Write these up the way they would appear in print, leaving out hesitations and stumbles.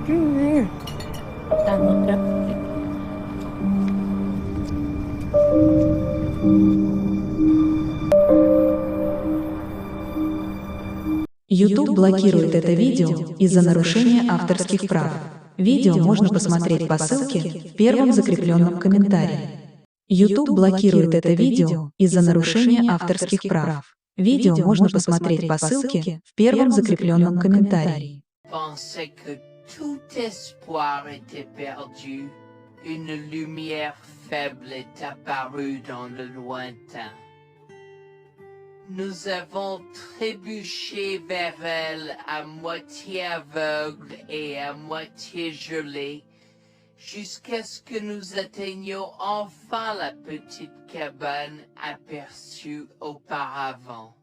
YouTube блокирует это видео из-за нарушения авторских прав. Видео можно посмотреть по ссылке в первом закрепленном комментарии. YouTube блокирует это видео из-за нарушения авторских прав. Видео можно посмотреть по ссылке в первом закрепленном комментарии. Pensais que tout espoir était perdu. Une lumière faible est apparue dans le lointain. Nous avons trébuché vers elle à moitié aveugle et à moitié gelé, jusqu'à ce que nous atteignions enfin la petite cabane aperçue auparavant.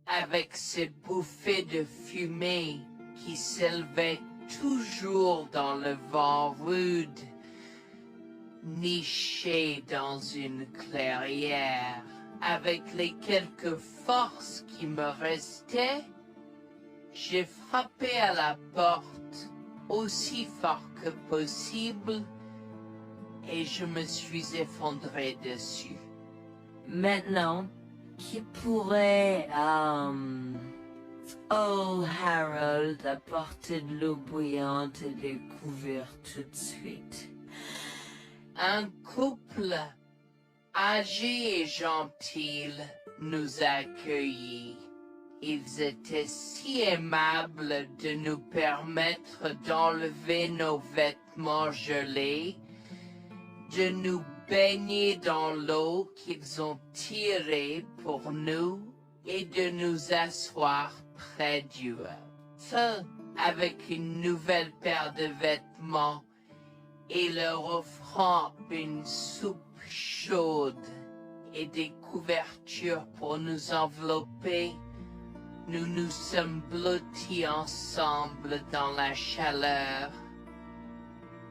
Avec ses bouffées de fumée qui s'élevaient toujours dans le vent rude, nichées dans une clairière. Avec les quelques forces qui me restaient, j'ai frappé à la porte aussi fort que possible et je me suis effondré dessus. Maintenant, qui pourrait, oh Harold, apporter de l'eau bouillante et des couverts tout de suite? Un couple âgé et gentil nous a accueillis. Ils étaient si aimables de nous permettre d'enlever nos vêtements gelés, de nous baigner dans l'eau qu'ils ont tirée pour nous et de nous asseoir près du feu avec une nouvelle paire de vêtements et leur offrant une soupe chaude et des couvertures pour nous envelopper. Nous nous sommes blottis ensemble dans la chaleur.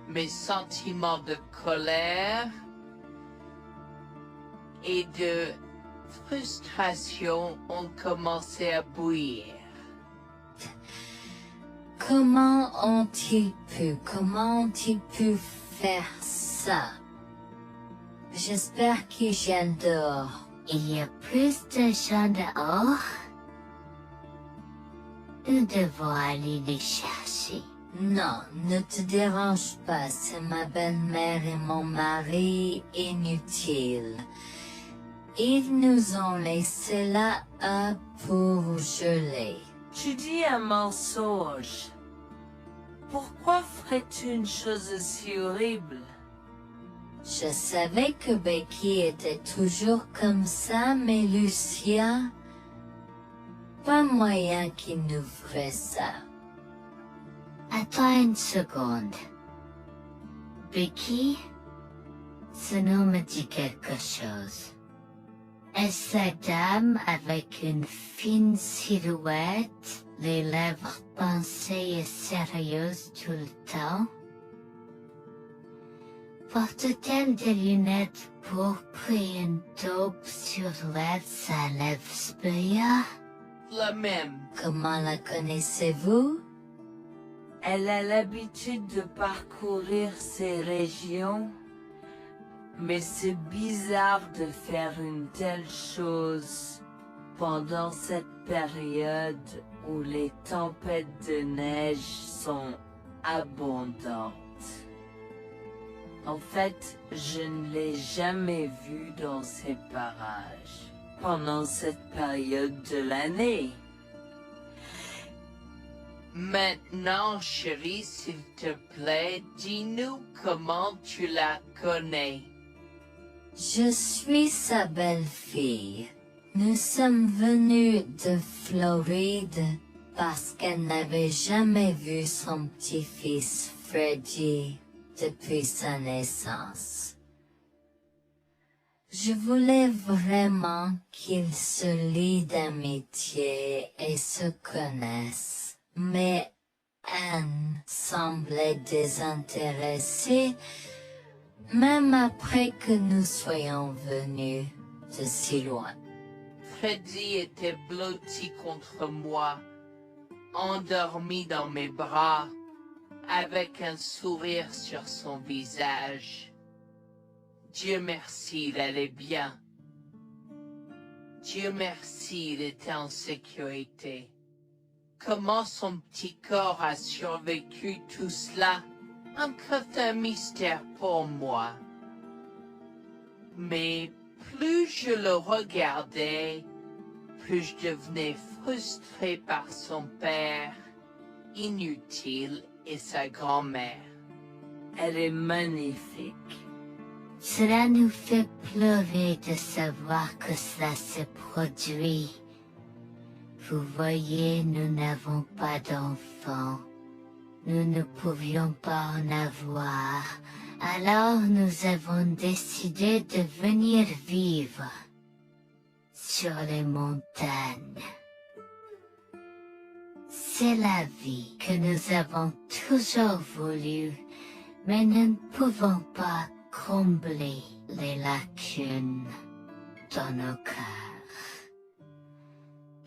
Mes sentiments de colère et de frustration ont commencé à bouillir. Comment ont-ils pu faire ça? J'espère qu'ils viennent dehors. Il y a plus de gens dehors? Nous devons aller les chercher. Non, ne te dérange pas, c'est ma belle-mère et mon mari inutiles. Ils nous ont laissés là pour geler. Tu dis un mensonge. Pourquoi ferais-tu une chose aussi horrible? Je savais que Becky était toujours comme ça, mais Lucia, pas moyen qu'il nous ferait ça. Attends une seconde. Becky, ce nom me dit quelque chose. Est-ce cette dame avec une fine silhouette, les lèvres pincées et sérieuses tout le temps? Porte-t-elle des lunettes pourpres et une taupe sur sa lèvre spéa? La même. Comment la connaissez-vous? Elle a l'habitude de parcourir ces régions, mais c'est bizarre de faire une telle chose pendant cette période où les tempêtes de neige sont abondantes. En fait, je ne l'ai jamais vue dans ces parages pendant cette période de l'année. Maintenant, chérie, s'il te plaît, dis-nous comment tu la connais. Je suis sa belle-fille. Nous sommes venus de Floride parce qu'elle n'avait jamais vu son petit-fils Freddie depuis sa naissance. Je voulais vraiment qu'ils se lient d'amitié et se connaissent, mais Anne semblait désintéressée, même après que nous soyons venus de si loin. Freddy était blotti contre moi, endormi dans mes bras, avec un sourire sur son visage. Dieu merci, il allait bien. Dieu merci, il était en sécurité. Comment son petit corps a survécu tout cela? Encore un mystère pour moi. Mais plus je le regardais, plus je devenais frustré par son père, inutile, et sa grand-mère. Elle est magnifique. Cela nous fait pleurer de savoir que cela s'est produit. Vous voyez, nous n'avons pas d'enfants. Nous ne pouvions pas en avoir. Alors nous avons décidé de venir vivre sur les montagnes. C'est la vie que nous avons toujours voulu, mais nous ne pouvons pas combler les lacunes dans nos cœurs.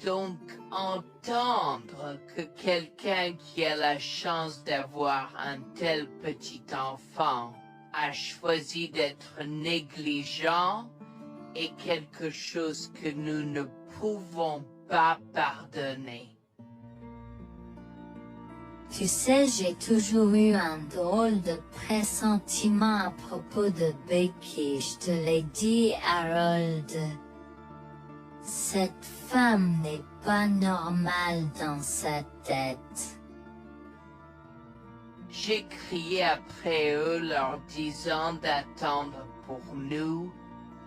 Donc, entendre que quelqu'un qui a la chance d'avoir un tel petit enfant a choisi d'être négligent est quelque chose que nous ne pouvons pas pardonner. Tu sais, j'ai toujours eu un drôle de pressentiment à propos de Becky, je te l'ai dit, Harold. Cette femme n'est pas normale dans sa tête. J'ai crié après eux leur disant d'attendre pour nous,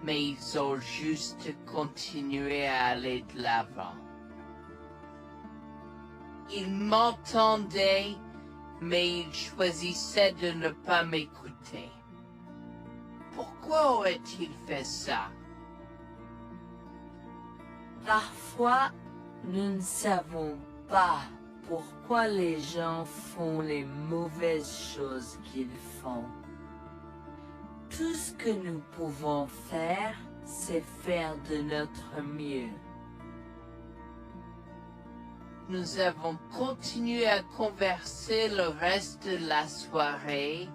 mais ils ont juste continué à aller de l'avant. Ils m'entendaient, mais ils choisissaient de ne pas m'écouter. Pourquoi aurait-il fait ça? Parfois, nous ne savons pas pourquoi les gens font les mauvaises choses qu'ils font. Tout ce que nous pouvons faire, c'est faire de notre mieux. Nous avons continué à converser le reste de la soirée,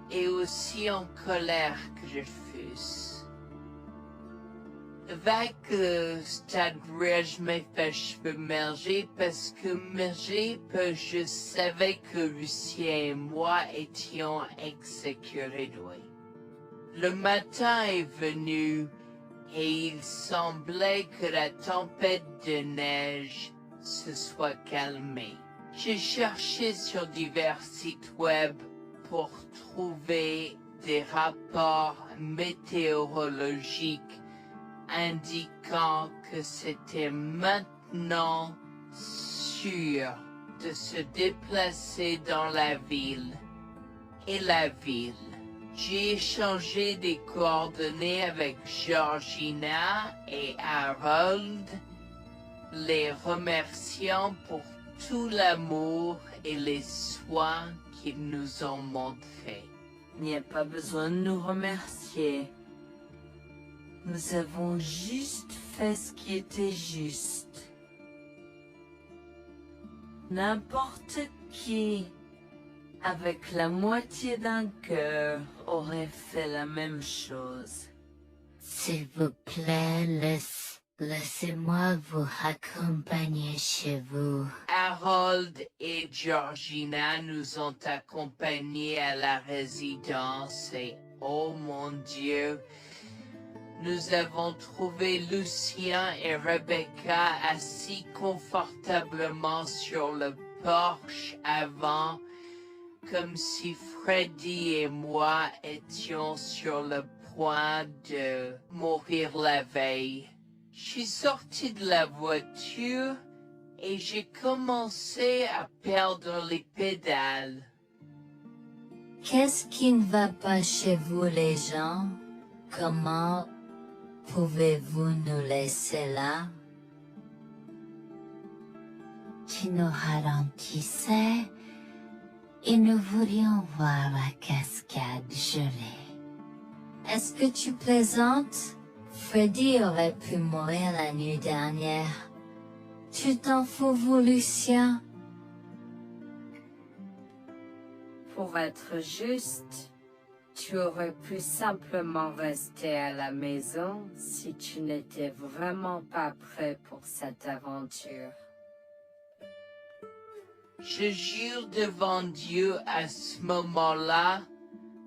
et aussi en colère que je fusse. Avec stade rire, je m'ai fait cheveux merger parce que je savais que Lucien et moi étions exécutés de lui. Le matin est venu et il semblait que la tempête de neige se soit calmée. J'ai cherché sur divers sites web pour trouver des rapports météorologiques indiquant que c'était maintenant sûr de se déplacer dans la ville. Et la ville. J'ai échangé des coordonnées avec Georgina et Harold, les remerciant pour tout l'amour et les soins qu'ils nous ont montrés. Il n'y a pas besoin de nous remercier. Nous avons juste fait ce qui était juste. N'importe qui, avec la moitié d'un cœur, aurait fait la même chose. S'il vous plaît, laissez-moi vous raccompagner chez vous. Harold et Georgina nous ont accompagnés à la résidence et, oh mon Dieu, nous avons trouvé Lucien et Rebecca assis confortablement sur le porche avant, comme si Freddy et moi étions sur le point de mourir la veille. Je suis sorti de la voiture et j'ai commencé à perdre les pédales. Qu'est-ce qui ne va pas chez vous, les gens? Comment pouvez-vous nous laisser là? Tu nous ralentissais et nous voulions voir la cascade gelée. Est-ce que tu plaisantes? Freddy aurait pu mourir la nuit dernière. Tu t'en fous, vous, Lucien? Pour être juste, tu aurais pu simplement rester à la maison si tu n'étais vraiment pas prêt pour cette aventure. Je jure devant Dieu, à ce moment-là,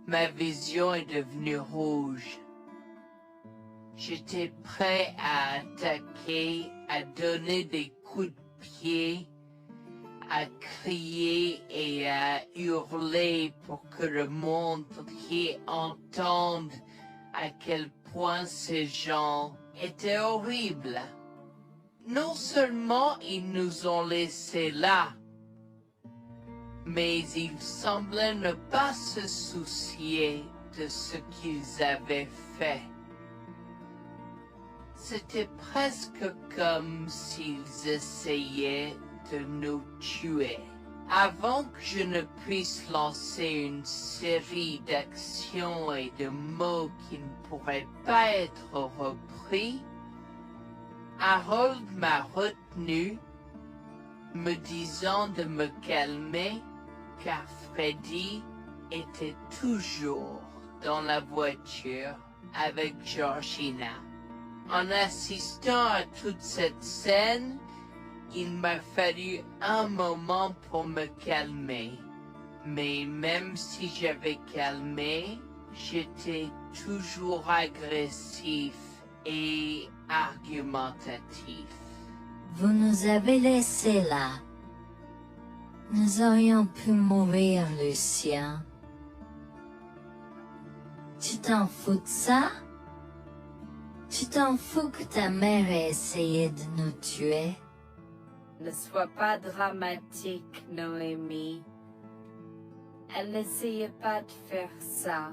ma vision est devenue rouge. J'étais prêt à attaquer, à donner des coups de pied, à crier et à hurler pour que le monde entier entende à quel point ces gens étaient horribles. Non seulement ils nous ont laissés là, mais ils semblaient ne pas se soucier de ce qu'ils avaient fait. C'était presque comme s'ils essayaient de nous tuer. Avant que je ne puisse lancer une série d'actions et de mots qui ne pourraient pas être repris, Harold m'a retenu, me disant de me calmer, car Freddy était toujours dans la voiture avec Georgina. En assistant à toute cette scène, il m'a fallu un moment pour me calmer. Mais même si j'avais calmé, j'étais toujours agressif et argumentatif. Vous nous avez laissés là. Nous aurions pu mourir, Lucien. Tu t'en fous de ça? Tu t'en fous que ta mère ait essayé de nous tuer? Ne sois pas dramatique, Noémie. Elle n'essayait pas de faire ça.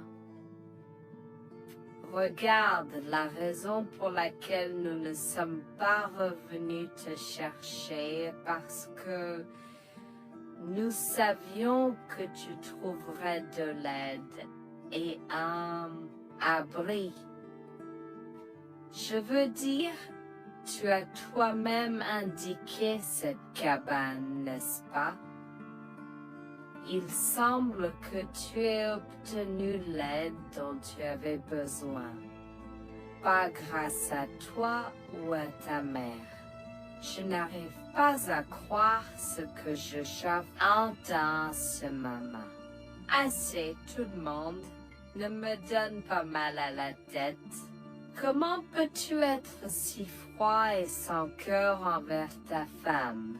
Regarde, la raison pour laquelle nous ne sommes pas revenus te chercher est parce que nous savions que tu trouverais de l'aide et un abri. Je veux dire, tu as toi-même indiqué cette cabane, n'est-ce pas? Il semble que tu aies obtenu l'aide dont tu avais besoin. Pas grâce à toi ou à ta mère. Je n'arrive pas à croire ce que j'entends en ce moment. Assez, tout le monde. Ne me donne pas mal à la tête. Comment peux-tu être si froid et sans cœur envers ta femme?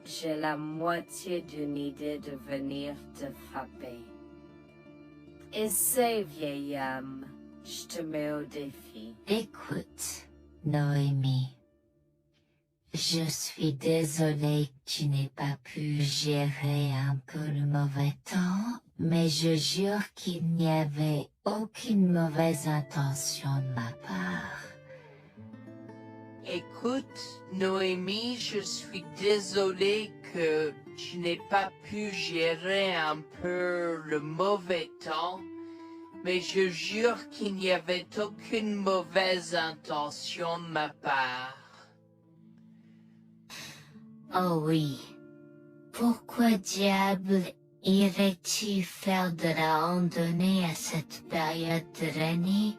J'ai la moitié d'une idée de venir te frapper. Essaie, vieil homme. Je te mets au défi. Écoute, Noémie. Je suis désolée que tu n'aies pas pu gérer un peu le mauvais temps, mais je jure qu'il n'y avait aucune mauvaise intention de ma part. Écoute, Noémie, je suis désolé que tu n'aies pas pu gérer un peu le mauvais temps, mais je jure qu'il n'y avait aucune mauvaise intention de ma part. Oh oui. Pourquoi diable irais-tu faire de la randonnée à cette période de l'année?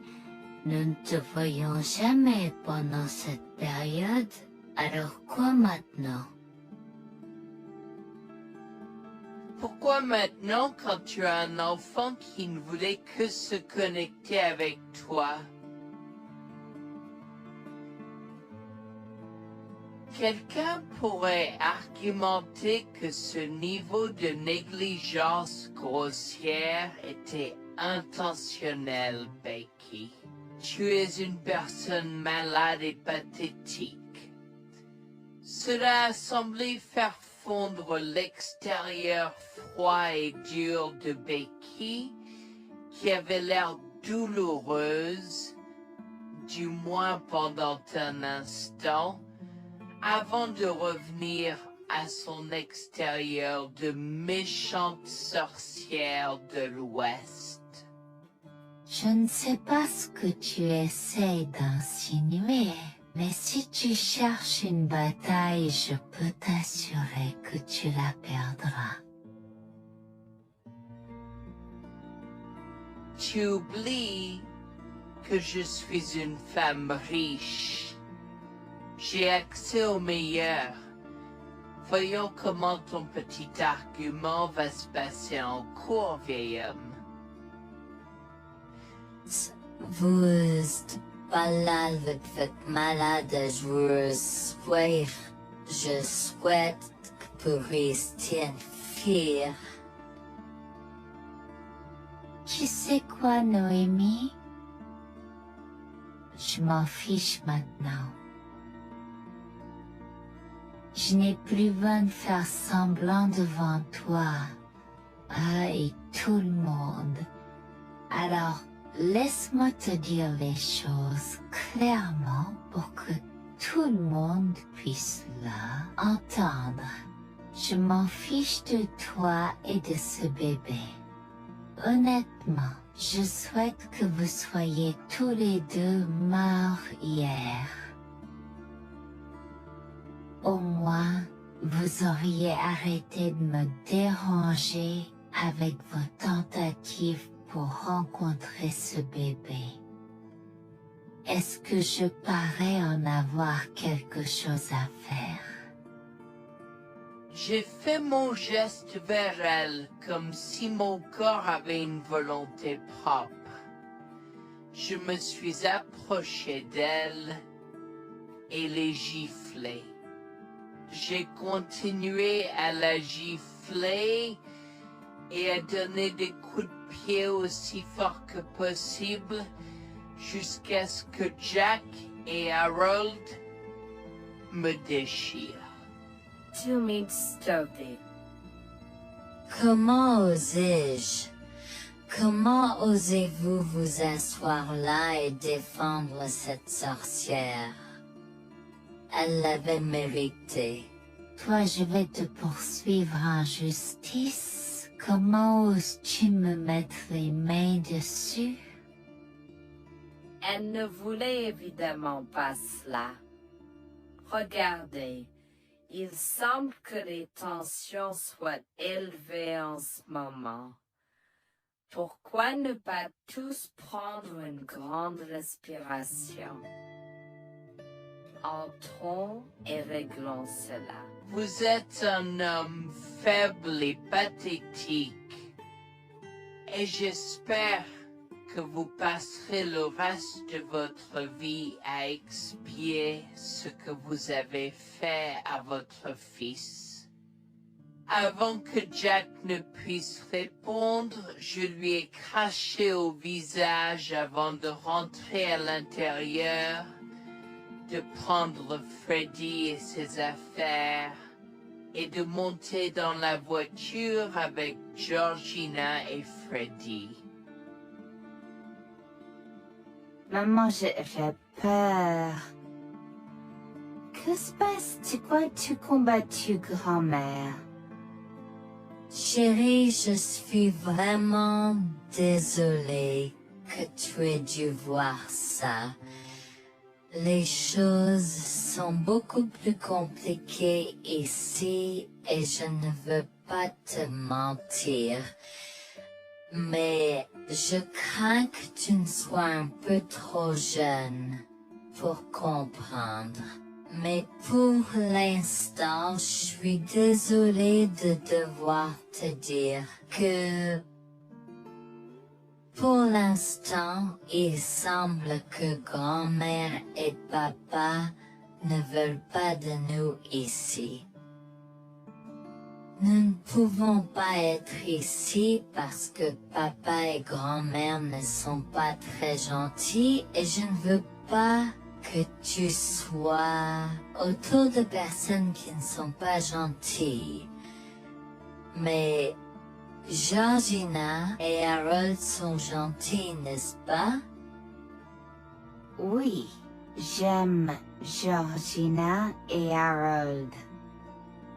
Nous ne te voyons jamais pendant cette période, alors quoi maintenant? Pourquoi maintenant quand tu as un enfant qui ne voulait que se connecter avec toi? Quelqu'un pourrait argumenter que ce niveau de négligence grossière était intentionnel, Becky. Tu es une personne malade et pathétique. Cela a semblé faire fondre l'extérieur froid et dur de Becky, qui avait l'air douloureuse, du moins pendant un instant, avant de revenir à son extérieur de méchante sorcière de l'Ouest. Je ne sais pas ce que tu essaies d'insinuer, mais si tu cherches une bataille, je peux t'assurer que tu la perdras. Tu oublies que je suis une femme riche. J'ai accès au meilleur. Voyons comment ton petit argument va se passer en cours, vieil homme. Vous êtes pas là avec votre malade joueuse. Je souhaite que vous restiez fiers. Tu sais quoi, Noémie? Je m'en fiche maintenant. Je n'ai plus besoin de faire semblant devant toi et tout le monde. Alors, laisse-moi te dire les choses clairement pour que tout le monde puisse entendre. Je m'en fiche de toi et de ce bébé. Honnêtement, je souhaite que vous soyez tous les deux morts hier. Au moins, vous auriez arrêté de me déranger avec vos tentatives pour rencontrer ce bébé. Est-ce que je parais en avoir quelque chose à faire? J'ai fait mon geste vers elle comme si mon corps avait une volonté propre. Je me suis approché d'elle et l'ai giflée. J'ai continué à la gifler et à donner des coups de pied aussi fort que possible jusqu'à ce que Jack et Harold me déchirent. Tu m'es stupide. Comment osais-je? Comment osez-vous vous asseoir là et défendre cette sorcière? Elle l'avait mérité. Toi, je vais te poursuivre en justice. Comment oses-tu me mettre les mains dessus? Elle ne voulait évidemment pas cela. Regardez, il semble que les tensions soient élevées en ce moment. Pourquoi ne pas tous prendre une grande respiration? Entrons et réglons cela. Vous êtes un homme faible et pathétique, et j'espère que vous passerez le reste de votre vie à expier ce que vous avez fait à votre fils. Avant que Jack ne puisse répondre, je lui ai craché au visage avant de rentrer à l'intérieur, de prendre Freddy et ses affaires et de monter dans la voiture avec Georgina et Freddy. Maman, j'ai peur. Que se passe-t-il? Pourquoi tu combattu grand-mère? Chérie, je suis vraiment désolée que tu aies dû voir ça. Les choses sont beaucoup plus compliquées ici et je ne veux pas te mentir. Mais je crains que tu ne sois un peu trop jeune pour comprendre. Mais pour l'instant, je suis désolée de devoir te dire que pour l'instant, il semble que grand-mère et papa ne veulent pas de nous ici. Nous ne pouvons pas être ici parce que papa et grand-mère ne sont pas très gentils et je ne veux pas que tu sois autour de personnes qui ne sont pas gentilles. Mais Georgina et Harold sont gentils, n'est-ce pas? Oui, j'aime Georgina et Harold.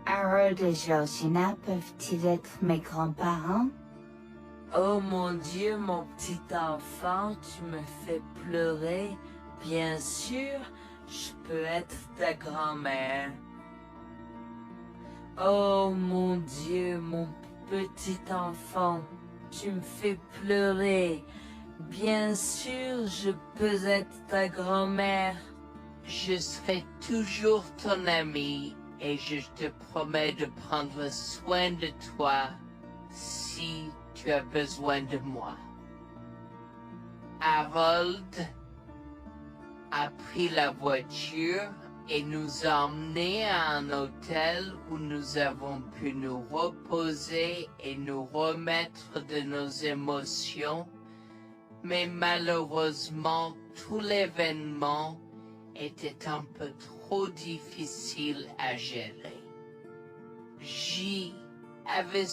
Harold et Georgina peuvent-ils être mes grands-parents? Oh mon Dieu, mon petit enfant, tu me fais pleurer. Bien sûr, je peux être ta grand-mère. Oh mon Dieu, mon petit enfant, tu me fais pleurer. Bien sûr, je peux être ta grand-mère. Je serai toujours ton ami et je te promets de prendre soin de toi si tu as besoin de moi. Harold a pris la voiture et nous a emmenés à un hôtel où nous avons pu nous reposer et nous remettre de nos émotions, mais malheureusement tout l'événement était un peu trop difficile à gérer. J'y avais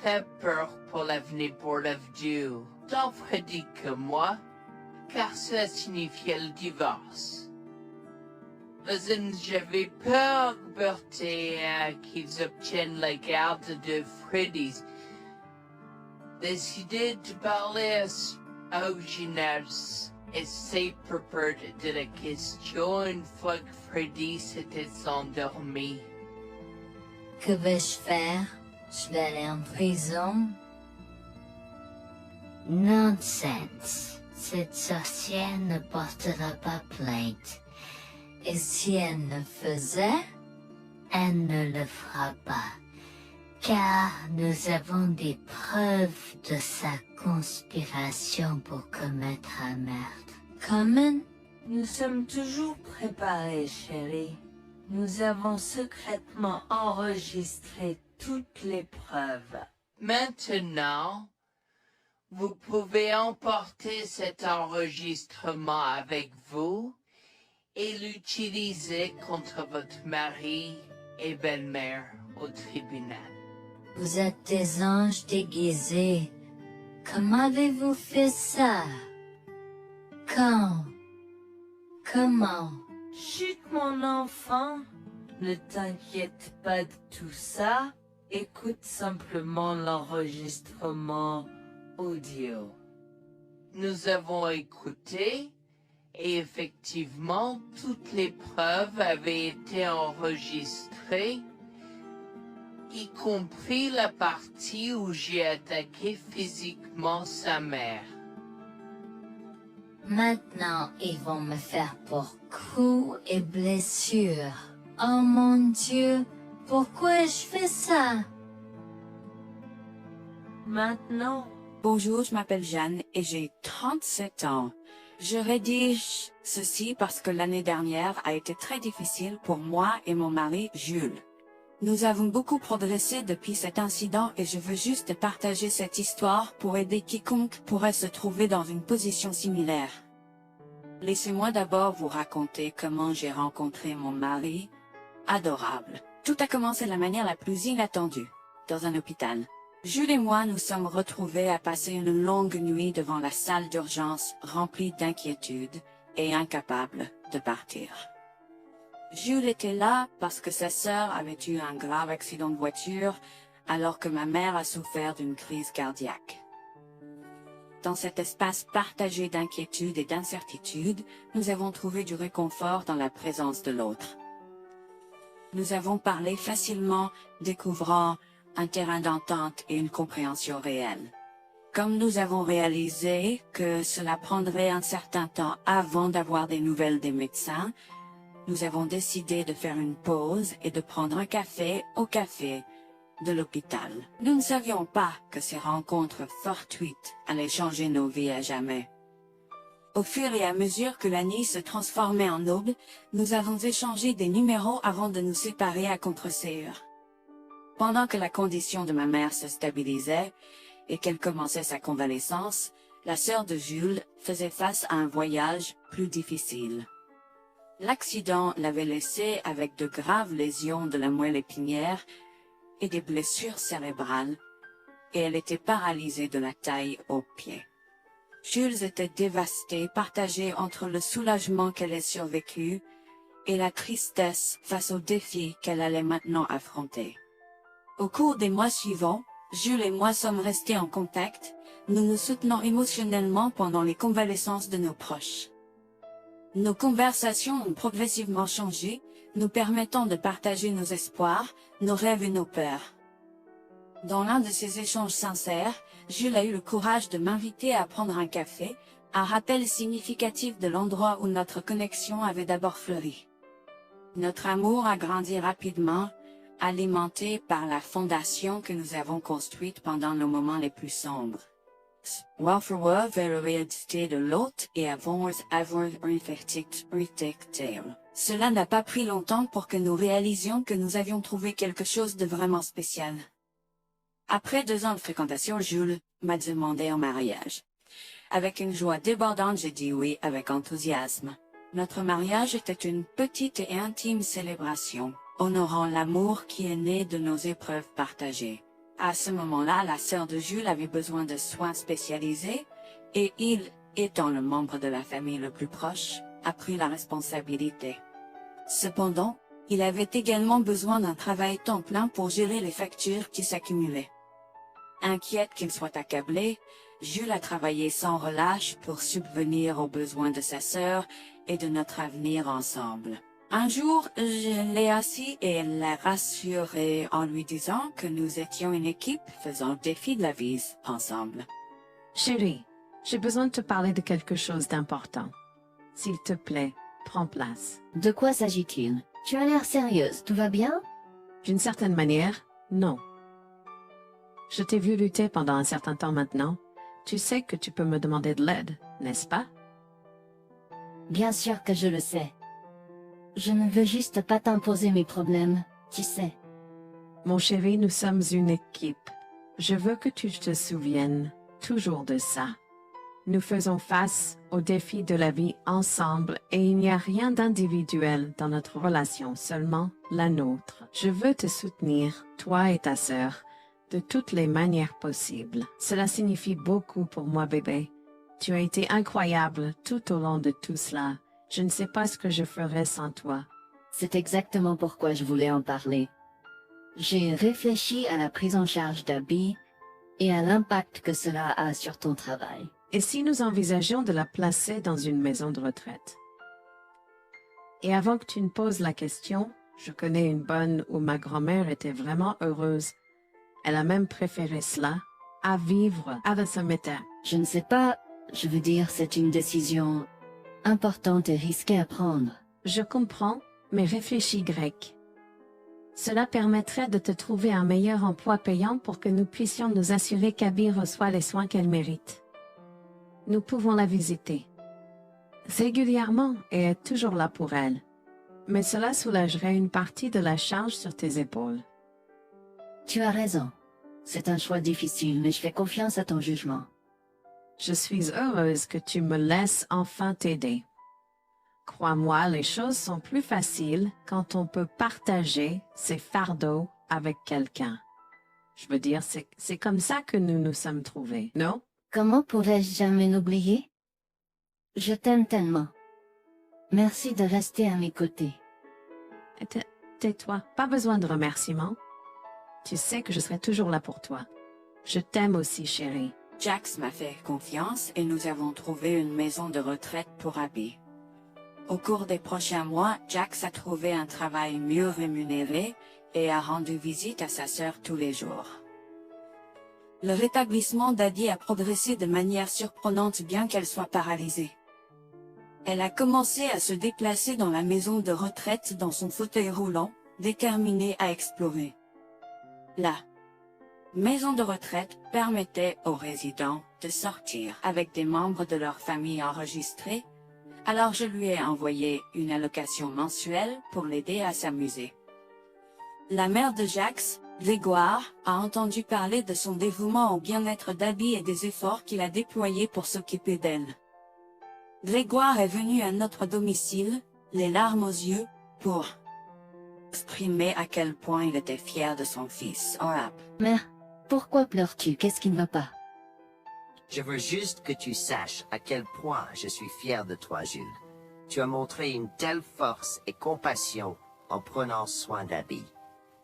très peur pour l'avenir pour Dieu, tant Freddy que moi, car cela signifiait le divorce. Mais j'avais peur, Bertie, qu'ils obtiennent la garde de Freddy. Décidé de parler au gymnase et s'est préparé de la question une fois que Freddy s'était endormi. Que vais-je faire? Je vais aller en prison? Nonsense. Cette sorcière ne portera pas plainte. Et si elle le faisait? Elle ne le fera pas, car nous avons des preuves de sa conspiration pour commettre un meurtre. Comment? Nous sommes toujours préparés, chérie. Nous avons secrètement enregistré toutes les preuves. Maintenant, vous pouvez emporter cet enregistrement avec vous et l'utiliser contre votre mari et belle-mère au tribunal. Vous êtes des anges déguisés. Comment avez-vous fait ça? Quand? Comment? Chut, mon enfant, ne t'inquiète pas de tout ça. Écoute simplement l'enregistrement audio. Nous avons écouté et effectivement toutes les preuves avaient été enregistrées, y compris la partie où j'ai attaqué physiquement sa mère. Maintenant, ils vont me faire pour coups et blessures. Oh mon Dieu, pourquoi je fais ça? Maintenant, Bonjour, je m'appelle Jeanne et j'ai 37 ans. Je rédige ceci parce que l'année dernière a été très difficile pour moi et mon mari Jules. Nous avons beaucoup progressé depuis cet incident et je veux juste partager cette histoire pour aider quiconque pourrait se trouver dans une position similaire. Laissez-moi d'abord vous raconter comment j'ai rencontré mon mari, adorable. Tout a commencé de la manière la plus inattendue, dans un hôpital. Jules et moi nous sommes retrouvés à passer une longue nuit devant la salle d'urgence remplie d'inquiétude et incapables de partir. Jules était là parce que sa sœur avait eu un grave accident de voiture alors que ma mère a souffert d'une crise cardiaque. Dans cet espace partagé d'inquiétude et d'incertitude, nous avons trouvé du réconfort dans la présence de l'autre. Nous avons parlé facilement, découvrant un terrain d'entente et une compréhension réelle. Comme nous avons réalisé que cela prendrait un certain temps avant d'avoir des nouvelles des médecins, nous avons décidé de faire une pause et de prendre un café au café de l'hôpital. Nous ne savions pas que ces rencontres fortuites allaient changer nos vies à jamais. Au fur et à mesure que la nuit se transformait en aube, nous avons échangé des numéros avant de nous séparer à contre-séance. Pendant que la condition de ma mère se stabilisait et qu'elle commençait sa convalescence, la sœur de Jules faisait face à un voyage plus difficile. L'accident l'avait laissée avec de graves lésions de la moelle épinière et des blessures cérébrales, et elle était paralysée de la taille aux pieds. Jules était dévasté, partagé entre le soulagement qu'elle ait survécu et la tristesse face aux défis qu'elle allait maintenant affronter. Au cours des mois suivants, Jules et moi sommes restés en contact, nous nous soutenons émotionnellement pendant les convalescences de nos proches. Nos conversations ont progressivement changé, nous permettant de partager nos espoirs, nos rêves et nos peurs. Dans l'un de ces échanges sincères, Jules a eu le courage de m'inviter à prendre un café, un rappel significatif de l'endroit où notre connexion avait d'abord fleuri. Notre amour a grandi rapidement, alimenté par la fondation que nous avons construite pendant nos moments les plus sombres. Varför vers réalité de l'autre et avoir Cela n'a pas pris longtemps pour que nous réalisions que nous avions trouvé quelque chose de vraiment spécial. Après 2 ans de fréquentation, Jules m'a demandé en mariage. Avec une joie débordante, j'ai dit oui avec enthousiasme. Notre mariage était une petite et intime célébration, honorant l'amour qui est né de nos épreuves partagées. À ce moment-là, la sœur de Jules avait besoin de soins spécialisés, et il, étant le membre de la famille le plus proche, a pris la responsabilité. Cependant, il avait également besoin d'un travail temps plein pour gérer les factures qui s'accumulaient. Inquiète qu'il soit accablé, Jules a travaillé sans relâche pour subvenir aux besoins de sa sœur et de notre avenir ensemble. Un jour, je l'ai assis et l'ai rassuré en lui disant que nous étions une équipe faisant le défi de la vie ensemble. Chérie, j'ai besoin de te parler de quelque chose d'important. S'il te plaît, prends place. De quoi s'agit-il? Tu as l'air sérieuse, tout va bien? D'une certaine manière, non. Je t'ai vu lutter pendant un certain temps maintenant. Tu sais que tu peux me demander de l'aide, n'est-ce pas? Bien sûr que je le sais. Je ne veux juste pas t'imposer mes problèmes, tu sais. Mon chéri, nous sommes une équipe. Je veux que tu te souviennes toujours de ça. Nous faisons face aux défis de la vie ensemble et il n'y a rien d'individuel dans notre relation, seulement la nôtre. Je veux te soutenir, toi et ta sœur, de toutes les manières possibles. Cela signifie beaucoup pour moi, bébé. Tu as été incroyable tout au long de tout cela. Je ne sais pas ce que je ferais sans toi. C'est exactement pourquoi je voulais en parler. J'ai réfléchi à la prise en charge d'Abby et à l'impact que cela a sur ton travail. Et si nous envisageons de la placer dans une maison de retraite? Et avant que tu ne poses la question, je connais une bonne où ma grand-mère était vraiment heureuse. Elle a même préféré cela à vivre à Sameta. Je ne sais pas, je veux dire, c'est une décision importante et risquée à prendre. Je comprends, mais réfléchis grec. Cela permettrait de te trouver un meilleur emploi payant pour que nous puissions nous assurer qu'Abby reçoit les soins qu'elle mérite. Nous pouvons la visiter régulièrement et être toujours là pour elle. Mais cela soulagerait une partie de la charge sur tes épaules. Tu as raison. C'est un choix difficile, mais je fais confiance à ton jugement. Je suis heureuse que tu me laisses enfin t'aider. Crois-moi, les choses sont plus faciles quand on peut partager ses fardeaux avec quelqu'un. Je veux dire, c'est comme ça que nous nous sommes trouvés, non? Comment pourrais-je jamais l'oublier? Je t'aime tellement. Merci de rester à mes côtés. Tais-toi, pas besoin de remerciements. Tu sais que je serai toujours là pour toi. Je t'aime aussi, chérie. Jax m'a fait confiance et nous avons trouvé une maison de retraite pour Abby. Au cours des prochains mois, Jax a trouvé un travail mieux rémunéré et a rendu visite à sa sœur tous les jours. Le rétablissement d'Abby a progressé de manière surprenante bien qu'elle soit paralysée. Elle a commencé à se déplacer dans la maison de retraite dans son fauteuil roulant, déterminée à explorer. La maison de retraite permettait aux résidents de sortir avec des membres de leur famille enregistrés, alors je lui ai envoyé une allocation mensuelle pour l'aider à s'amuser. La mère de Jax, Grégoire, a entendu parler de son dévouement au bien-être d'Abby et des efforts qu'il a déployés pour s'occuper d'elle. Grégoire est venu à notre domicile, les larmes aux yeux, pour exprimer à quel point il était fier de son fils. Mère, pourquoi pleures-tu? Qu'est-ce qui ne va pas? Je veux juste que tu saches à quel point je suis fier de toi, Jules. Tu as montré une telle force et compassion en prenant soin d'Abby.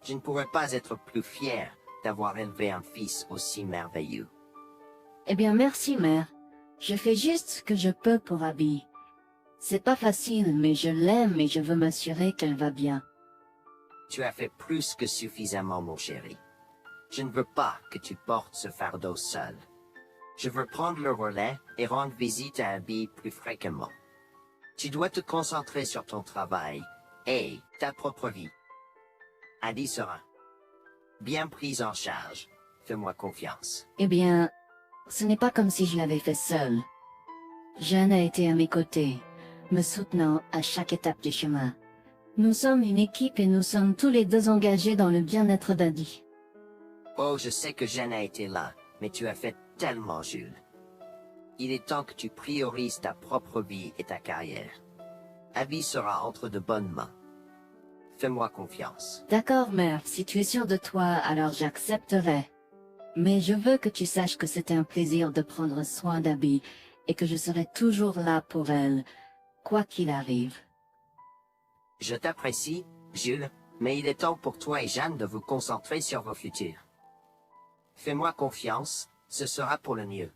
Je ne pourrais pas être plus fier d'avoir élevé un fils aussi merveilleux. Eh bien, merci, mère. Je fais juste ce que je peux pour Abby. C'est pas facile, mais je l'aime et je veux m'assurer qu'elle va bien. Tu as fait plus que suffisamment, mon chéri. Je ne veux pas que tu portes ce fardeau seul. Je veux prendre le relais et rendre visite à Abby plus fréquemment. Tu dois te concentrer sur ton travail et ta propre vie. Abby sera bien prise en charge. Fais-moi confiance. Eh bien, ce n'est pas comme si je l'avais fait seul. Jeanne a été à mes côtés, me soutenant à chaque étape du chemin. Nous sommes une équipe et nous sommes tous les deux engagés dans le bien-être d'Abby. Oh, je sais que Jeanne a été là, mais tu as fait tellement, Jules. Il est temps que tu priorises ta propre vie et ta carrière. Abby sera entre de bonnes mains. Fais-moi confiance. D'accord, mère, si tu es sûre de toi, alors j'accepterai. Mais je veux que tu saches que c'était un plaisir de prendre soin d'Abby et que je serai toujours là pour elle, quoi qu'il arrive. Je t'apprécie, Jules, mais il est temps pour toi et Jeanne de vous concentrer sur vos futurs. Fais-moi confiance, ce sera pour le mieux.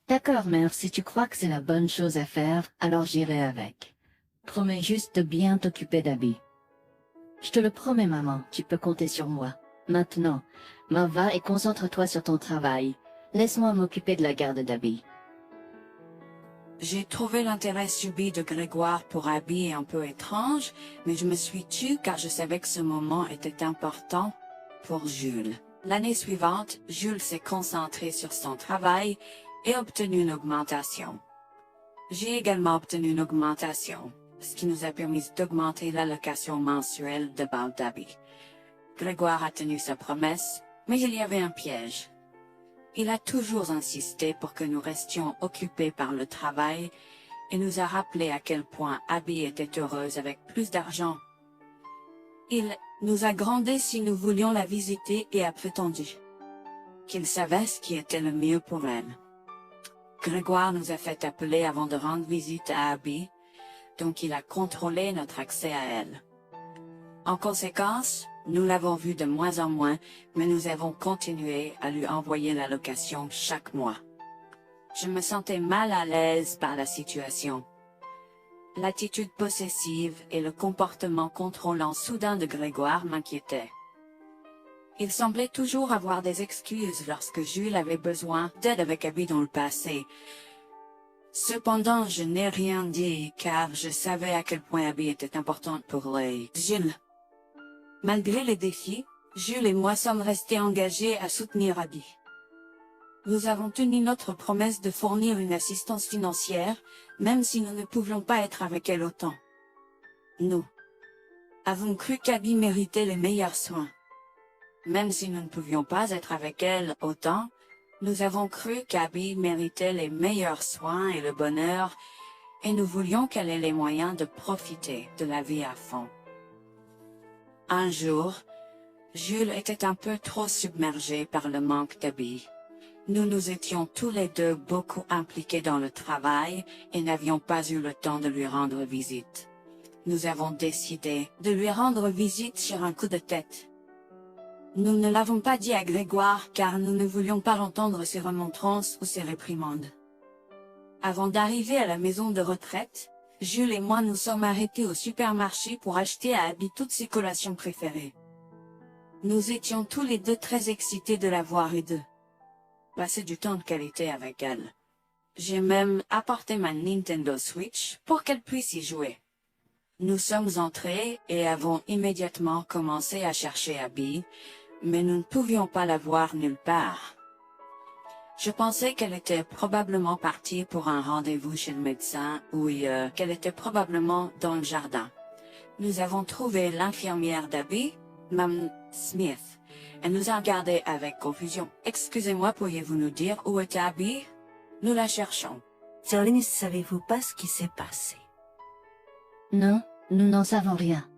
D'accord, mère, si tu crois que c'est la bonne chose à faire, alors j'irai avec. Promets juste de bien t'occuper d'Abby. Je te le promets, maman, tu peux compter sur moi. Maintenant, va et concentre-toi sur ton travail. Laisse-moi m'occuper de la garde d'Abby. J'ai trouvé l'intérêt subi de Grégoire pour Abby un peu étrange, mais je me suis tue car je savais que ce moment était important pour Jules. L'année suivante, Jules s'est concentré sur son travail et obtenu une augmentation. J'ai également obtenu une augmentation, ce qui nous a permis d'augmenter l'allocation mensuelle de base d'Abby. Grégoire a tenu sa promesse, mais il y avait un piège. Il a toujours insisté pour que nous restions occupés par le travail et nous a rappelé à quel point Abby était heureuse avec plus d'argent. Il nous a grondé si nous voulions la visiter et a prétendu qu'il savait ce qui était le mieux pour elle. Grégoire nous a fait appeler avant de rendre visite à Abby, donc il a contrôlé notre accès à elle. En conséquence, nous l'avons vue de moins en moins, mais nous avons continué à lui envoyer l'allocation chaque mois. Je me sentais mal à l'aise par la situation. L'attitude possessive et le comportement contrôlant soudain de Grégoire m'inquiétaient. Il semblait toujours avoir des excuses lorsque Jules avait besoin d'aide avec Abby dans le passé. Cependant, je n'ai rien dit car je savais à quel point Abby était importante pour Jules. Malgré les défis, Jules et moi sommes restés engagés à soutenir Abby. Nous avons tenu notre promesse de fournir une assistance financière, même si nous ne pouvions pas être avec elle autant. Nous avons cru qu'Abby méritait les meilleurs soins. Même si nous ne pouvions pas être avec elle autant, nous avons cru qu'Abby méritait les meilleurs soins et le bonheur, et nous voulions qu'elle ait les moyens de profiter de la vie à fond. Un jour, Jules était un peu trop submergé par le manque d'Abby. Nous nous étions tous les deux beaucoup impliqués dans le travail et n'avions pas eu le temps de lui rendre visite. Nous avons décidé de lui rendre visite sur un coup de tête. Nous ne l'avons pas dit à Grégoire car nous ne voulions pas entendre ses remontrances ou ses réprimandes. Avant d'arriver à la maison de retraite, Jules et moi nous sommes arrêtés au supermarché pour acheter à Abby toutes ses collations préférées. Nous étions tous les deux très excités de la voir et de passer du temps de qualité avec elle. J'ai même apporté ma Nintendo Switch pour qu'elle puisse y jouer. Nous sommes entrés et avons immédiatement commencé à chercher Abby, mais nous ne pouvions pas la voir nulle part. Je pensais qu'elle était probablement partie pour un rendez-vous chez le médecin ou qu'elle était probablement dans le jardin. Nous avons trouvé l'infirmière d'Abby, Mme Smith. Elle nous a regardés avec confusion. « Excusez-moi, pourriez-vous nous dire où est Abby? Nous la cherchons. » Sir, ne savez-vous pas ce qui s'est passé? Non, nous n'en savons rien.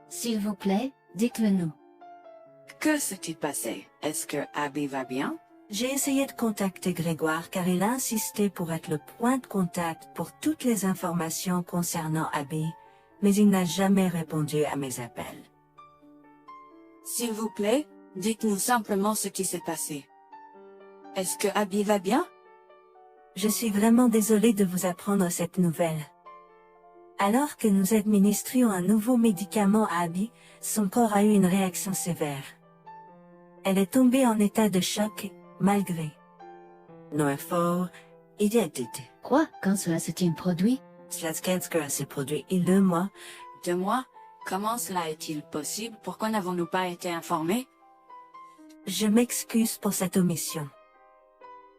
S'il vous plaît, dites-le nous. Que s'est-il passé? Est-ce que Abby va bien? J'ai essayé de contacter Grégoire car il a insisté pour être le point de contact pour toutes les informations concernant Abby, mais il n'a jamais répondu à mes appels. S'il vous plaît, dites-nous simplement ce qui s'est passé. Est-ce que Abby va bien? Je suis vraiment désolée de vous apprendre cette nouvelle. Alors que nous administrions un nouveau médicament à Abby, son corps a eu une réaction sévère. Elle est tombée en état de choc, malgré nos efforts et d'aide. Quoi? Quand cela s'est-il produit? Cela s'est produit il y a 2 mois. 2 mois? Comment cela est-il possible? Pourquoi n'avons-nous pas été informés? Je m'excuse pour cette omission.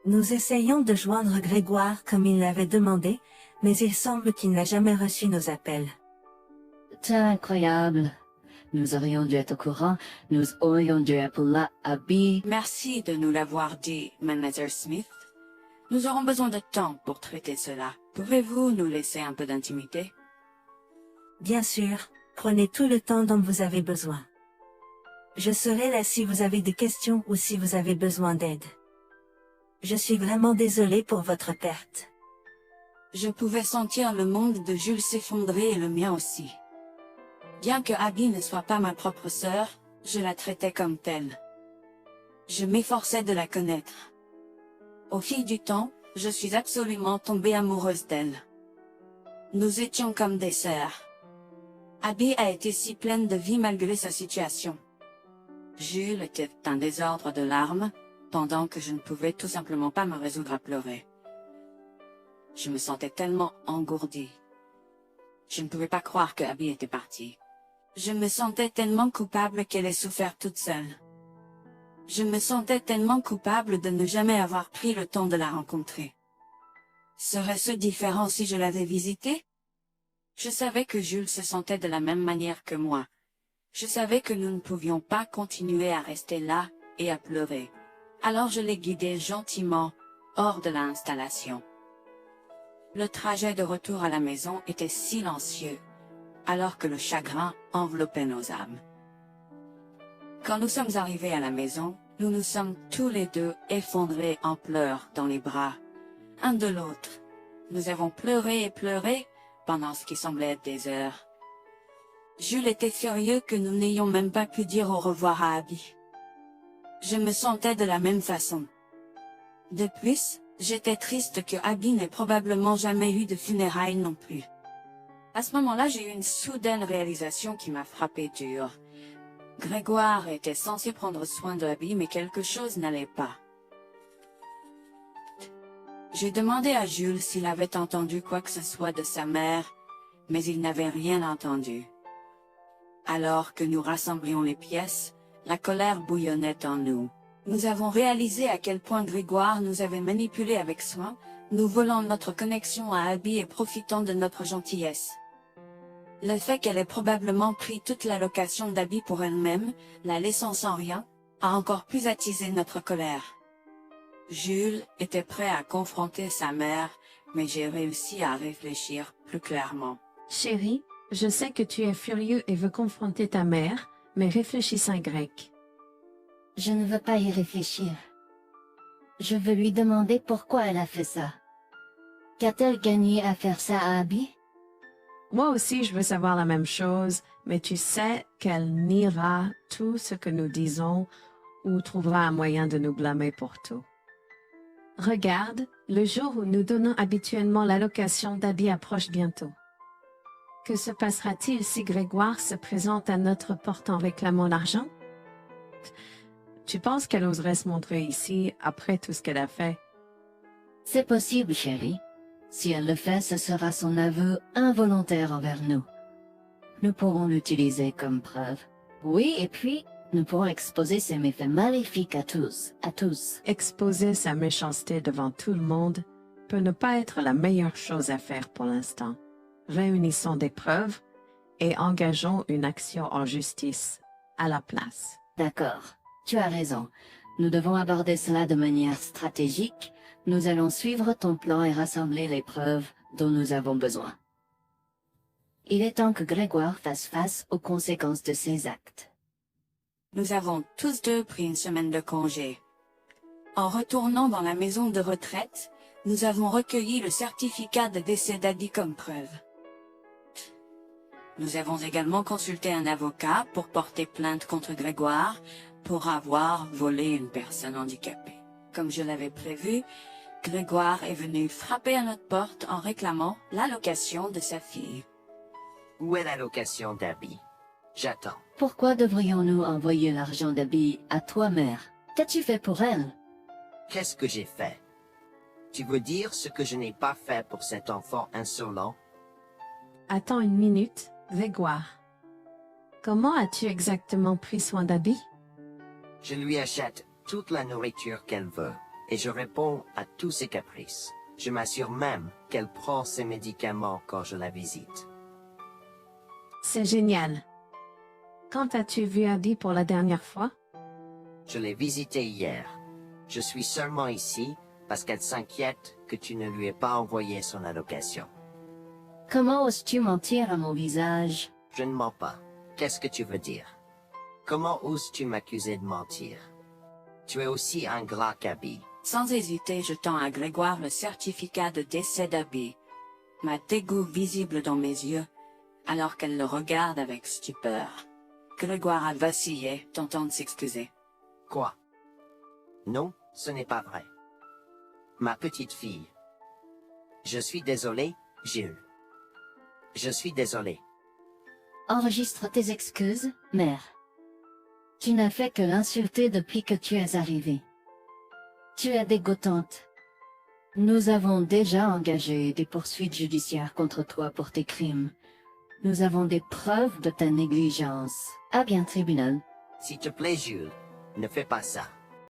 Nous essayons de joindre Grégoire comme il l'avait demandé, mais il semble qu'il n'a jamais reçu nos appels. C'est incroyable. Nous aurions dû être au courant, nous aurions dû appeler Abby. Merci de nous l'avoir dit, Manager Smith. Nous aurons besoin de temps pour traiter cela. Pouvez-vous nous laisser un peu d'intimité? Bien sûr, prenez tout le temps dont vous avez besoin. Je serai là si vous avez des questions ou si vous avez besoin d'aide. Je suis vraiment désolé pour votre perte. Je pouvais sentir le monde de Jules s'effondrer et le mien aussi. Bien que Abby ne soit pas ma propre sœur, je la traitais comme telle. Je m'efforçais de la connaître. Au fil du temps, je suis absolument tombée amoureuse d'elle. Nous étions comme des sœurs. Abby a été si pleine de vie malgré sa situation. Jules était un désordre de larmes, pendant que je ne pouvais tout simplement pas me résoudre à pleurer. Je me sentais tellement engourdie. Je ne pouvais pas croire que Abby était partie. Je me sentais tellement coupable qu'elle ait souffert toute seule. Je me sentais tellement coupable de ne jamais avoir pris le temps de la rencontrer. Serait-ce différent si je l'avais visitée? Je savais que Jules se sentait de la même manière que moi. Je savais que nous ne pouvions pas continuer à rester là et à pleurer. Alors je l'ai guidée gentiment hors de l'installation. Le trajet de retour à la maison était silencieux, alors que le chagrin enveloppait nos âmes. Quand nous sommes arrivés à la maison, nous nous sommes tous les deux effondrés en pleurs dans les bras, un de l'autre. Nous avons pleuré et pleuré pendant ce qui semblait être des heures. Jules était furieux que nous n'ayons même pas pu dire au revoir à Abby. Je me sentais de la même façon. De plus, j'étais triste que Abby n'ait probablement jamais eu de funérailles non plus. À ce moment-là, j'ai eu une soudaine réalisation qui m'a frappé dur. Grégoire était censé prendre soin de Abby, mais quelque chose n'allait pas. J'ai demandé à Jules s'il avait entendu quoi que ce soit de sa mère, mais il n'avait rien entendu. Alors que nous rassemblions les pièces, la colère bouillonnait en nous. Nous avons réalisé à quel point Grégoire nous avait manipulés avec soin, nous volant notre connexion à Abby et profitant de notre gentillesse. Le fait qu'elle ait probablement pris toute l'allocation d'Abby pour elle-même, la laissant sans rien, a encore plus attisé notre colère. Jules était prêt à confronter sa mère, mais j'ai réussi à réfléchir plus clairement. Chérie, je sais que tu es furieux et veux confronter ta mère, mais réfléchis en grec. Je ne veux pas y réfléchir. Je veux lui demander pourquoi elle a fait ça. Qu'a-t-elle gagné à faire ça à Abby? Moi aussi, je veux savoir la même chose, mais tu sais qu'elle niera tout ce que nous disons ou trouvera un moyen de nous blâmer pour tout. Regarde, le jour où nous donnons habituellement l'allocation d'Abby approche bientôt. Que se passera-t-il si Grégoire se présente à notre porte en réclamant l'argent? Tu penses qu'elle oserait se montrer ici après tout ce qu'elle a fait? C'est possible, chérie. Si elle le fait, ce sera son aveu involontaire envers nous. Nous pourrons l'utiliser comme preuve. Oui, et puis, nous pourrons exposer ses méfaits maléfiques à tous. Exposer sa méchanceté devant tout le monde peut ne pas être la meilleure chose à faire pour l'instant. Réunissons des preuves et engageons une action en justice à la place. D'accord, tu as raison. Nous devons aborder cela de manière stratégique. Nous allons suivre ton plan et rassembler les preuves dont nous avons besoin. Il est temps que Grégoire fasse face aux conséquences de ses actes. Nous avons tous deux pris une semaine de congé. En retournant dans la maison de retraite, nous avons recueilli le certificat de décès d'Abby comme preuve. Nous avons également consulté un avocat pour porter plainte contre Grégoire pour avoir volé une personne handicapée. Comme je l'avais prévu, Grégoire est venu frapper à notre porte en réclamant l'allocation de sa fille. Où est l'allocation d'Abby? J'attends. Pourquoi devrions-nous envoyer l'argent d'Abby à toi, mère? Qu'as-tu fait pour elle? Qu'est-ce que j'ai fait? Tu veux dire ce que je n'ai pas fait pour cet enfant insolent? Attends une minute, Grégoire. Comment as-tu exactement pris soin d'Abby? Je lui achète toute la nourriture qu'elle veut, et je réponds à tous ses caprices. Je m'assure même qu'elle prend ses médicaments quand je la visite. C'est génial. Quand as-tu vu Abby pour la dernière fois? Je l'ai visitée hier. Je suis seulement ici parce qu'elle s'inquiète que tu ne lui aies pas envoyé son allocation. Comment oses-tu mentir à mon visage? Je ne mens pas. Qu'est-ce que tu veux dire? Comment oses-tu m'accuser de mentir? Tu es aussi ingrat qu'Abby. Sans hésiter, je tends à Grégoire le certificat de décès d'Abby, ma dégoût visible dans mes yeux, alors qu'elle le regarde avec stupeur. Grégoire a vacillé, tentant de s'excuser. Quoi? Non, ce n'est pas vrai. Ma petite fille. Je suis désolé, Jules. Je suis désolé. Enregistre tes excuses, mère. Tu n'as fait que l'insulter depuis que tu es arrivée. Tu es dégoûtante. Nous avons déjà engagé des poursuites judiciaires contre toi pour tes crimes. Nous avons des preuves de ta négligence. À bien, tribunal. S'il te plaît, Jules, ne fais pas ça.